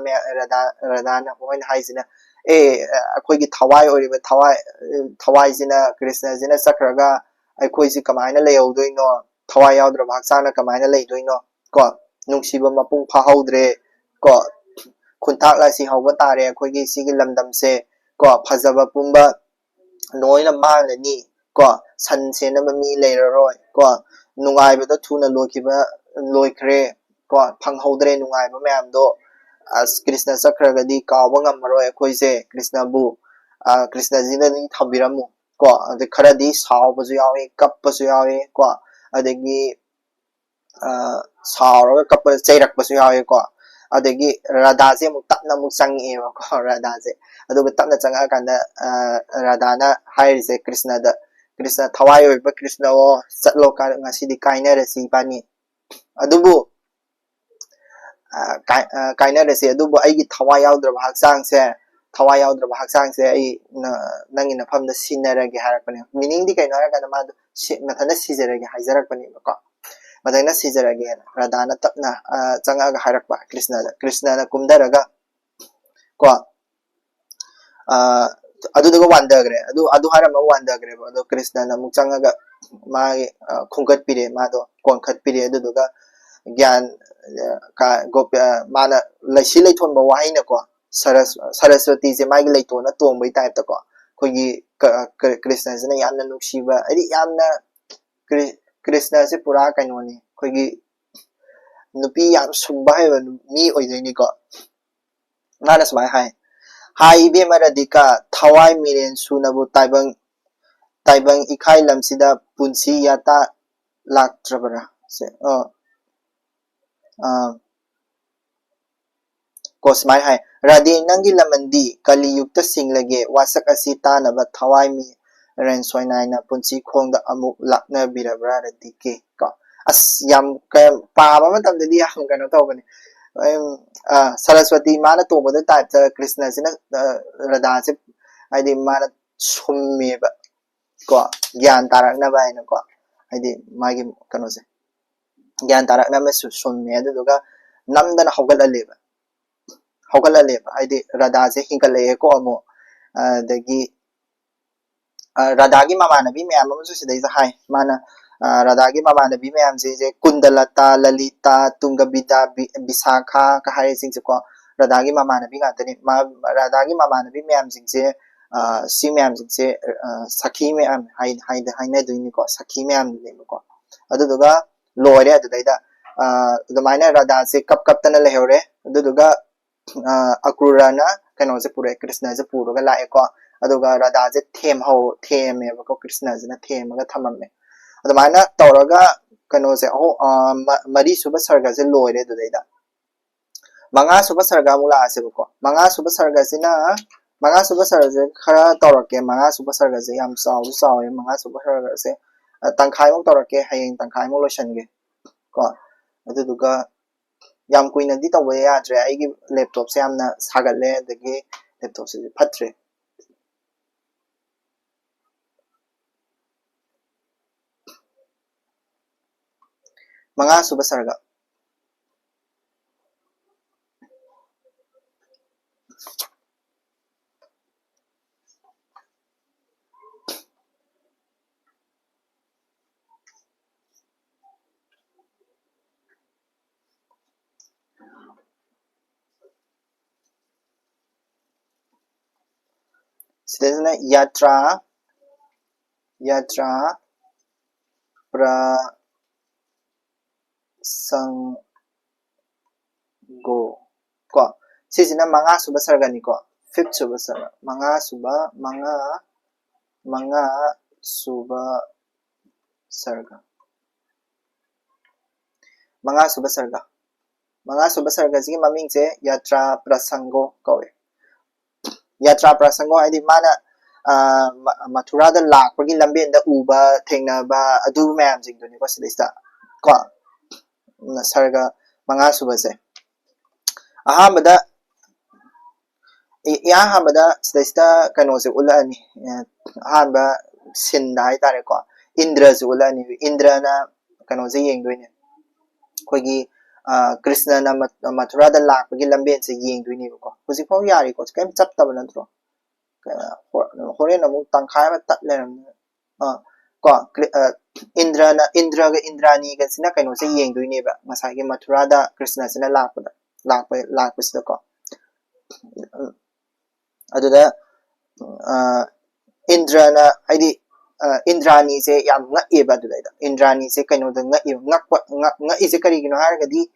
na hoin hai sina akogi thawai ori ba thawai sina Krishna sina sakraga aikoi si kamaina leyodoino thawai yaudra bhaksana kamaina leidoino ko nungsiba mapung phahaudre ko khunthak la si hawba tare akogi sigi lamdam se ko phajaba pumba noina malani ko sanse na mi leiraroi ko nungai ba thuna loikre ko phanghaudre nungai ba mayam do as Krishna sakraga di kawba ngamaroi akoi se Krishna bu Krishna jina ni thabiramu ko ade khara di saw basu yawe kap basu yawe ko adegi saw kap chairak basu yawe ko adegi radha se mu tapna mu changi ko radha se adu tapna changa kanda radha na hair se Krishna thawai oi ba Krishna o chatlo ka ngasi di kaina resi pani adubu kaina resi adubu aigi thawai yaudra haksang se ai nangi na famda sinarage harakpani meaning di kaino harakana ma mathana sijarage haijarakpani ko madana sijarage radha na tapna changa ga harakpa Krishna na kumdaraga ko aduduga wandagre adu harama wandagre adu Krishna na changa ga ma khungkat pire ma do konkhat pire aduduga gyan ka gopi mana laisi leithon ba waina ko Saraswati se magi leito na tongbai type ta ko khogi Krishna jina yamna nuksiba adi yamna Krishna se pura kainoni khogi nupi yam sumba hai mi oidini ko mana smai hai be maradika thawai miren sunabu taibang ikhai lamsida punsi yata laktrabara se Kosmai hai Radhe nangi lamandi kali yukta singlage wasak asita na ba thawai mi ren soinai na punsi khongda amuk lakna birabra radike ko as yam pa ba matam de yam kano to bani Saraswati mana to boda type ta Krishna sina Radha se aidi mana summe ba ko gyan tarak na ba ina ko aidi magi kano se gyan tarak na me summe adu duga namdana hogala leba aidi Radha se hinkale ko amo dagi Radhagi mamanabi मैम अमसु सिदैजा हाय माना Radhagi mamanabi मैम जे कुंदलता ललिता तुंगबिदा बिसाखा का हाय सिंग को Radhagi mamanabi गातनी Radhagi mamanabi मैम सिंग से सी मैम सिंग से सखी मैम हाय ने दुनी को सखी मैम ने को अदुदुगा लोरे अदुदैदा अदुमाइना Radha से कप तना लेहरे अदुदुगा अक्रूराना कनो से पूरे कृष्ण से पूरा लाए को अदुगा Radha से थेम है वो कृष्ण से ना थेम का थमम में अदुमाइना तौरगा कनो से मरी सुबह सर्ग से लोरे दुदैदा मंगा सुबह सर्ग मुला से को मंगा सुबह सर्ग से ना मंगा सुबह सर्ग से खरा तौरके मंगा सुबह सर्ग से हम साव है मंगा सुबह सर्ग से तंखाई मुक तौरके हयें तंखाई मुक लोशनगे को अदुदुगा yam kuina di tawe yadre aigi laptop se yamna sagalle dagi laptop se phatre manga suba sarga sidesna yatra prasango ko sisina manga suba sarga ni ko fifth suba sarga manga suba sarga manga suba sarga ji maming se yatra prasango kawe yatra prasango aidi mana Mathura da lakpagi lamben da uba thengnaba adu mayam jing duni ko sidista ko na sarga manga suba se ahamada sidista kano se ulani ahamba sinda hai tare ko Indra se ulani Indra na kano se yeng duni kogi Krishna na Mathura da lakpagi lamben se yeng duni ko husi pau yari ko kem chap tab nantro horen amuk tangkhai ma tat le ko Indra ga Indrani ga sina kaino se yeng duini ba masai ge Mathura da Krishna sina lakpa sida ko aduda Indrana haidi Indrani se yam nga eba aduda Indrani se kaino da nga ise kari gino har ga di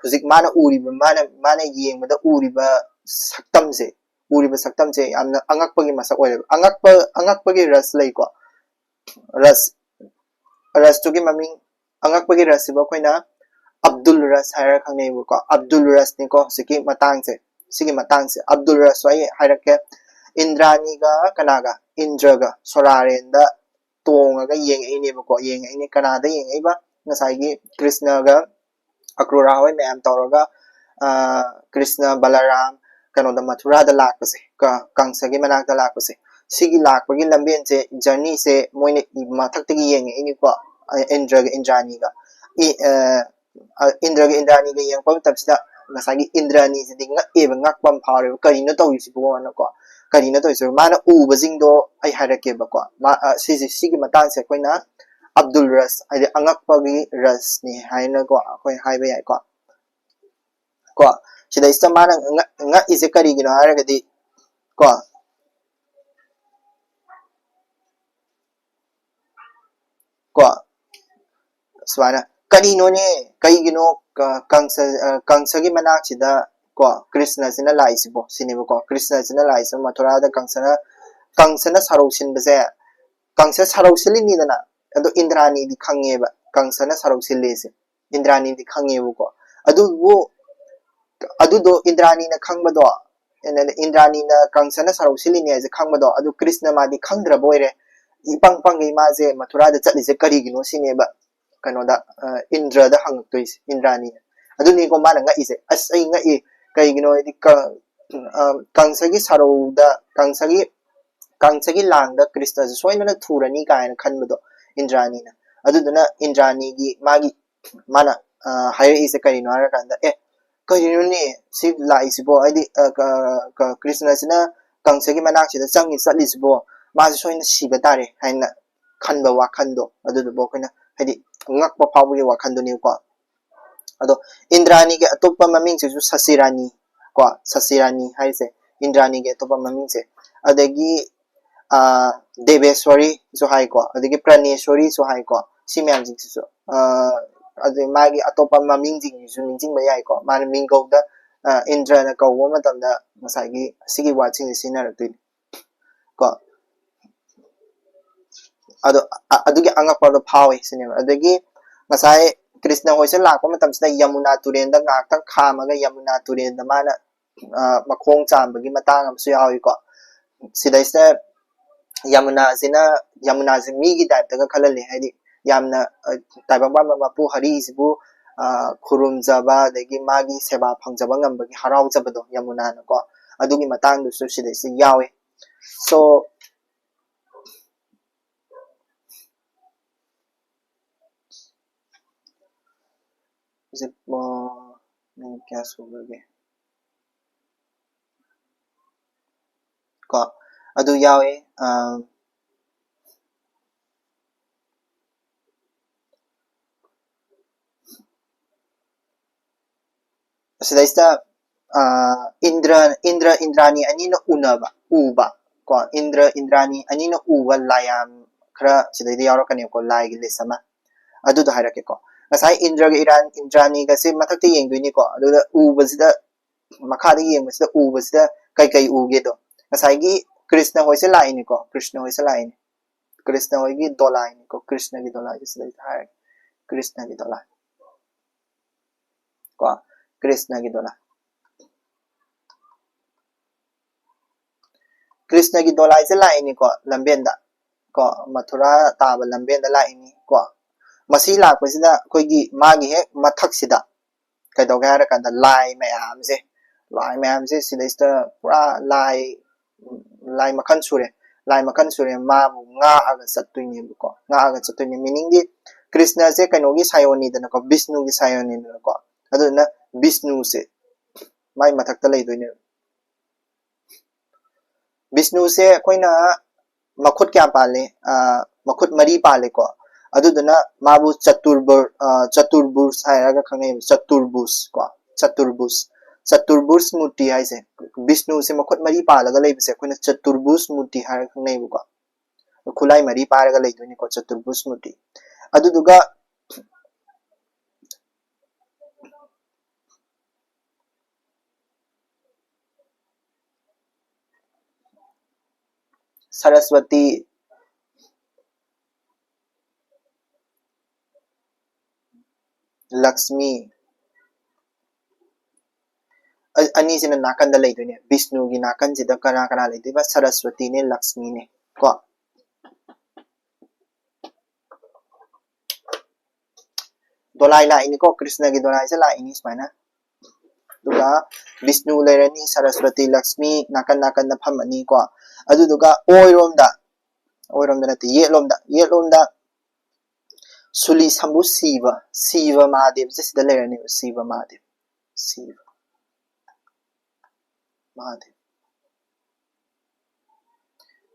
huzik mana uriba mana yeng da uriba saktam se uriba saktam se amna angakpagi masak oil angakpagi ras lay ko ras to gi maming angakpagi ras ba koina Abdul ras haira khangne bu ko Abdul ras ni ko sigi matang se Abdul ras wai haira ke Indrani ga kanaga Indra ga soraren da tonga ga yeng ini bu ko yeng ini kanada yeng ai ba ngasai gi Krishna ga Akrura hoi मैम तौरगा Krishna Balaram kano da Mathura da lakpase ka kangsa gi manak da lakpase sigi lakpagi lambien se journey se moine mathak tagi yeng ini ko Indra ga Indrani ga Indra ga Indrani ga yeng pam tapsida ngasagi Indrani se dinga eba ngakpam phare karina tawisi bo na ko karina tawisi mana uba jingdo ai harake ba ko sigi matang se koina Abdul ras ai angakpagi ras ni haina ko koi haiba yai ko sida isa mana nga ise kari gino hara gadi ko swana kari no ne kai gino kangsa gi manak sida ko Krishna sina lai sibo sinibo ko Krishna sina lai sa Mathura da kangsa na sarau sin base kangsa sarau sili ni dana ado Indrani di khange ba kangsa na sarau sili se Indrani di khange bu ko adu do Indrani na khangba do Indrani na kangsa na sarau sili ni je khangba do adu Krishna ma di khangdra boire ipang ge ma je Mathura da chali je kari gino sine ba kanoda Indra da hangaktoise Indrani aduni ko mana ngaise as ai ngai kaigino di kangsagi saroda kangsagi langda Krishna soina thurani kaina khanbado Indrani na aduduna Indrani gi magi mana hire is karino ara kanda karino ni si laisibo aidi Krishna sina kangsagi manak sida changi satlisbo ma soina siba tare haina khanba wakhando adudo koina hadi ngakpa phawgi wakhando ni ko ado Indrani ge atopa maming se Sasirani ko Sasirani haise Indrani ge atopa maming se adagi Deveswari so hai ko adagi Praneshwari so hai ko simyam jing so ade magi atopa maming jing su ningjing ba yai ko man minggo da Indra na ko wa matam da masagi sigi watching sinar tu ko ado adugi angakpa do phawi sinema adagi masai Krishna hoise lakpa matam sida Yamuna turen da ngak tang khamaga Yamuna turen da mana makhong chambagi matang am su yawi ko sidaisa Yamuna mi gi type ta khalale haidi yamna taibamba mapu hari isbu khurum jaba degi magi seba phangjaba ngambagi harau jabado Yamuna na ko adugi matang du su sidaisa yawi so क्या सुबह ko adu yawe sidaista Indrani anina unaba uba ko Indrani anina uba layam khara sidaidi yaro kane ko lai gi lesama adu da harake ko asai Indrani ga se mathakte yengduni ko adu da uba sida makha da yeng sida uba sida kai uge do asai gi Krishna hoise lai ni ko Krishna hoise lai ni Krishna hoigi dolai ni ko Krishna gi dolai sida harake Krishna gi dolai ko Krishna gi dolai Krishna gi dolai se lai ni ko lambenda ko Mathura taba lambenda lai ni ko masi lakpasida koigi magi he mathak sida kaidoga hara kanda lai mayam se sidaista pura lai makhan sure ma nga aga sattuini ko nga aga sattuini meaning di Krishna se kainogi sayoni dana ko Vishnu gi sayoni dana ko aduna Vishnu se mai mathak ta lei doine Vishnu se koina makhut kya pale makhut mari pale ko aduduna mabu chaturbus hairaga khangai chaturbus muti haise Vishnu se makhut mari palaga leibse koina chaturbus muti hairaga khangai bu ko khulai mari paraga leiduni ko chaturbus muti aduduga Saraswati Lakshmi ani sina nakan da leiduni Vishnu gi nakan sida kana leidui ba Saraswati ne Lakshmi ne ko dolai la ini ko Krishna gi dolai se la ini smaina duga Vishnu lerani Saraswati Lakshmi nakan da phamani ko aduduga oirom da nati yelom da Suli Sambu Siva Mahadev se sida lerani Siva Mahadev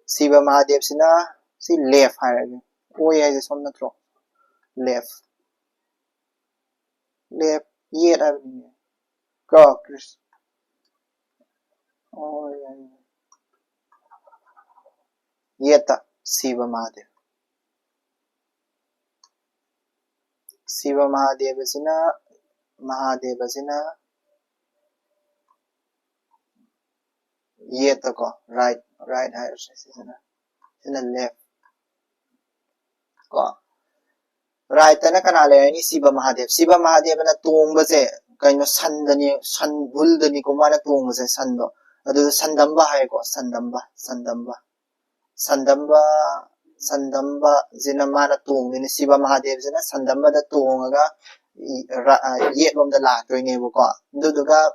Siva Mahadev sina si left hairage oi haise som natro left yet ko Krishna yeta Siva Mahadeva sina yeta ko right hairage sina left ko right na kana lerani Siva Mahadev na tongba se kaino san buldani ko mana tongba se sando adu sandamba hai ko sandamba Sandamba zina mana tongdini Shiva Mahadev zina sandamba da tongaga yetlom da laktoinebuko duduga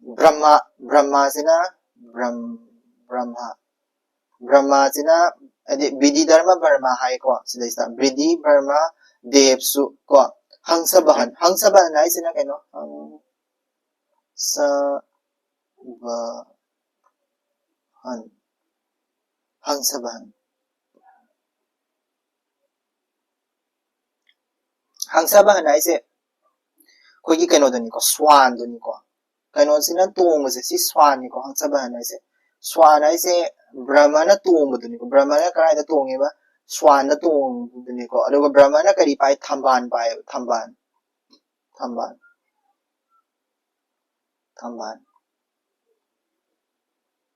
Brahma zina Brahma zina Vidhi Dharma Brahma hai ko sida Vidhi Brahma Devsu ko Hangsabahan hai sina kaino Hangsabahan hai se kogi kaino dani ko swan dani ko kaino sina tongse si swan ni ko Hangsabahan hai se swan hai se Brahma na tongdani ko Brahma na karai da tonge ba swan na tongdani ko aduga Brahma na kari pai thamban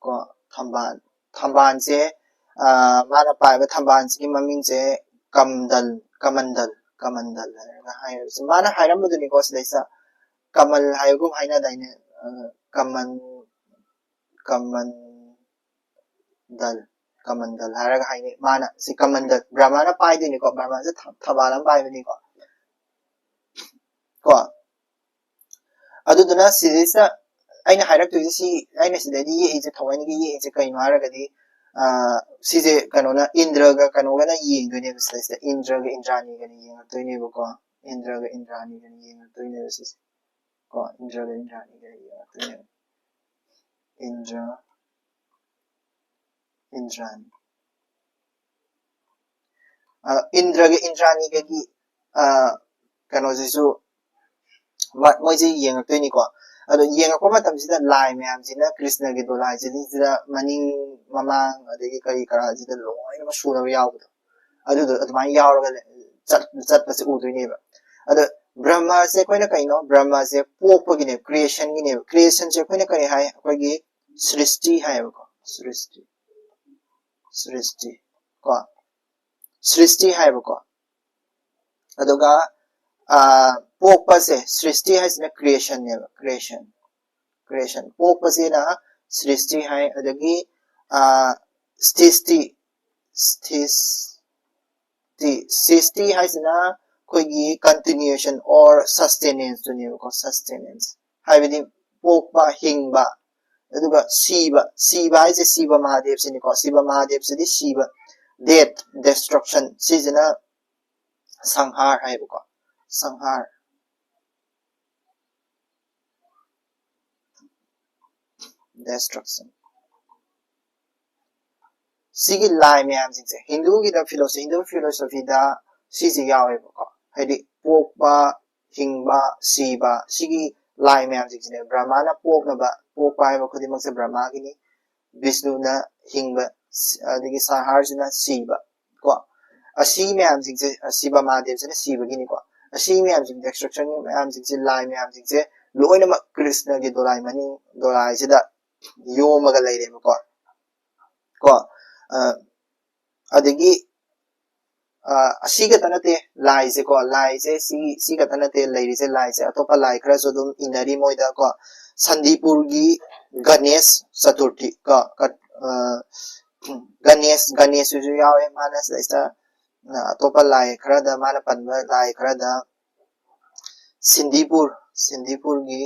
ko thamban se mana pai ba thamban si maming se kamandal hai mana hairam buduni ko sida kamal haigum haina daine kamandal haraga haine mana si kamandal Brahma na pai dini ko Brahma se thabalam pai dini ko aduduna sidisa aina hairak tu si aina sidadi ye ije thawani gi ye ije kaino haraga di sije kanona Indra ga kanoga na yengdone sida Indra ga Indrani ga yengtoine ko Indra ga Indrani ga yengtoine sis ko Indra ga Indrani ga yengtoine Indra ga Indrani ga gi kano sisu moise yengtoine ko ado yengakpa matamsida lai mayam sina Krishna gi dolai sida maning mamang adagi kari kara sida loina ma sura yawdo adudo adumai yawraga chat pase udoine ba ado Brahma se koina kaino Brahma se pokpagine creation se koina kari hai akogi srishti hai ko srishti hai ko aduga pokpa se srishti hai sina creation pokpa se na srishti hai adagi srishti hai sina koigi continuation or sustenance to ne ko sustenance hai bidi pokpa hingba aduga siba hai se Shiva Mahadev se ni ko Shiva Mahadev se di Shiva death destruction sijina sanghar hai ko sanghar destruction sigi lai mayam sing se Hindu philosophy da sisi yawe ko haidi pokpa hingba siba sigi lai mayam sing se Brahma na pokpa hai ko dimak se Brahma gini Vishnu na hingba adigi sanghar sina siba ko asi mayam sing se Shiva Mahadev sina siba gini ko asi mayam sing destruction mayam sing se lai mayam sing se loina ma Krishna gi dolai sida yomaga leire ko adagi asiga tanate lai se siga tanate leire se lai se atopa lai khara so dum inari moida ko Sandipur gi Ganesh Chaturthi ko Ganesh ju yawe mana sa atopa lai khara da mana panba lai khara da Sindipur gi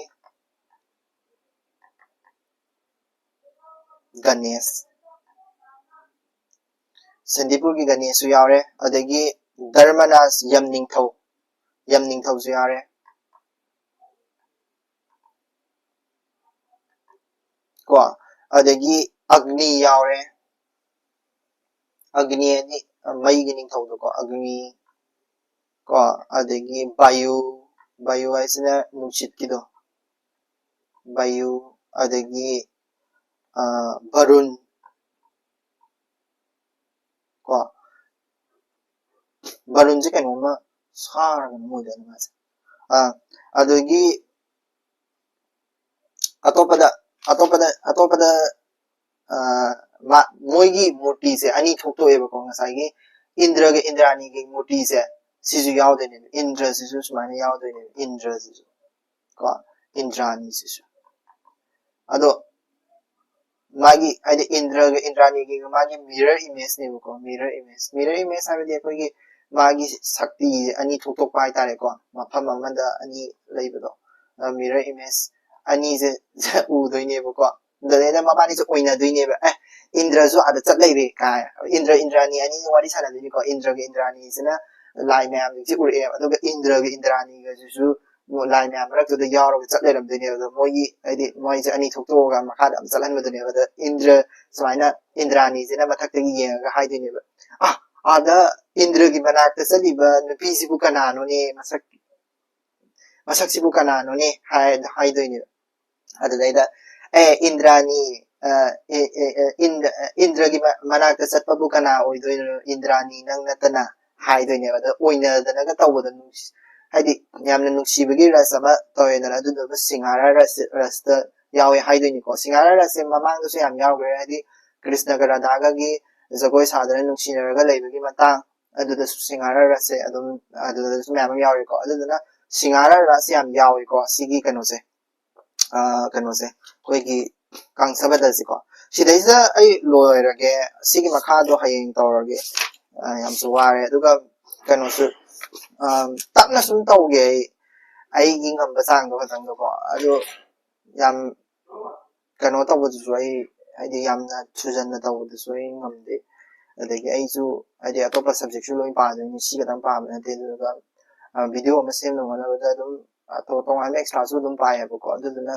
Ganesh Sandipur gi Ganesh su yaure adagi Dharmanas Yamningthau su yaure ko adagi Agni yaure Agni ni mai gi ningthau ko Agni ko adagi Bayu aisina nungshit kido Bayu adagi Varun ko Varun je kanoma sar moida na mas adagi atopada moigi murti se ani thokto eba ko ngasai gi Indra ga Indrani gi murti se sisu yawde ne Indra sisu sumani yawde ne Indra sisu ko इंद्रानीसिसु अदो मागी आइदे इंद्रगा इंद्रानीगी मागी mirror image नेबको mirror image हाबदि अखोगी मागी शक्ति अनि थोकथोक पाइ तारे को मफम अमदा अनि लैबदो mirror image अनि जे उदोइनेबको दलेदा मबानी से ओइना दुइनेबा इंद्रजु आदा चटलैबे का इंद्रानी अनि वारी साना दुइको इंद्रगा इंद्रानी सिना लाइ म्याम जि उरे अदुगा इंद्रगा इंद्रानी गजु लाइ म्याम रक्तुदा यावरगा चटलैरमदुइनेबा मोगी आइदि मोइजे अनि थोकथोगा मखादा अम चलहनबदुइनेबा इंद्र समाइना इंद्रानी जिना मथक्तगी येंगा हाइदुइनेबा आदा इंद्रगी मनाक्ता चलिबा नुपीसिबु कनानोने मसक्सिबु कनानोने हाइदुइनेबा अदुदैदा इंद्रानी इंद्रगी मनाक्ता चटपबु कना ओइदुइनो इंद्रानी नंग नतना हाइदुइनेबा द ओइनादनगा तौबदा हाइदि यामना नुक्सिबगी रस अमा तोयदना अदुदबा सिंगारा रसता यावे हाइदुइनिको सिंगारा रस ममांगदसु याम यावग्रे हाइदि कृष्णगा राधागागी जगोय सादना नुक्सिनरगा लैबगी मतांग अदुदसु सिंगारा रस अदुम अदुदसु म्याम यावेको अदुदना सिंगारा रस याम यावेको सिगी कनोसे कोइगी कांगसबदसिको सिदैजा अइ लोयरगे सिगी मखादो हयेंग तौरगे याम सुवारे अदुगा कनोसु तपना सुन तौगे ꯑꯩꯒꯤ ꯉꯝꯕ ꯆꯥꯡꯗꯣ ꯈꯇꯪꯗꯀꯣ ꯑꯗꯣ ꯌꯥꯝ ꯀꯩꯅꯣ ꯇꯧꯕꯗꯨꯁꯨ ꯑꯩ ꯍꯥꯏꯗꯤ ꯌꯥꯝꯅ ꯊꯨꯖꯟꯅ ꯇꯧꯕꯗꯨꯁꯨ ꯑꯩ ꯉꯝꯗꯦ ꯑꯗꯒꯤ ꯑꯩꯁꯨ ꯍꯥꯏꯗꯤ ꯑꯇꯣꯞꯄ ꯁꯕꯖꯦꯛꯁꯨ ꯂꯣꯏ ꯄꯥꯗꯣꯏꯅꯤ ꯁꯤ ꯈꯇꯪ ꯄꯥꯕ ꯅꯠꯇꯦ ꯑꯗꯨꯒ ꯚꯤꯗꯤꯑꯣ ꯑꯃ ꯁꯦꯝꯅꯕ ꯍꯣꯠꯅꯕꯗ ꯑꯗꯨꯝ ꯇꯣꯉꯥꯟꯕ ꯑꯦꯛꯁꯇ꯭ꯔꯥꯁꯨ ꯑꯗꯨꯝ ꯄꯥꯏꯌꯦꯕꯀꯣ ꯑꯗꯨꯗꯨꯅ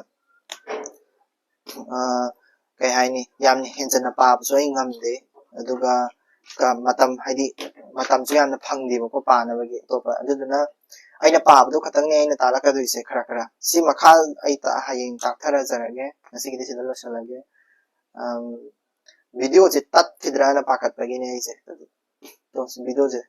ꯀꯩ ꯍꯥꯏꯅꯤ ꯌꯥꯝꯅ ꯍꯦꯟꯖꯟꯅ ꯄꯥꯕꯁꯨ ꯑꯩ ꯉꯝꯗꯦ ꯑꯗꯨꯒ matam haidi matam su yamna phangdibako panabagi topa aduduna aina paabdu khatangni aina talaka duise khara khara si makhal ai ta hayeng takthara jarage asigi disi dalo salage video je tat khidrana pakhat bagi ne ise to video je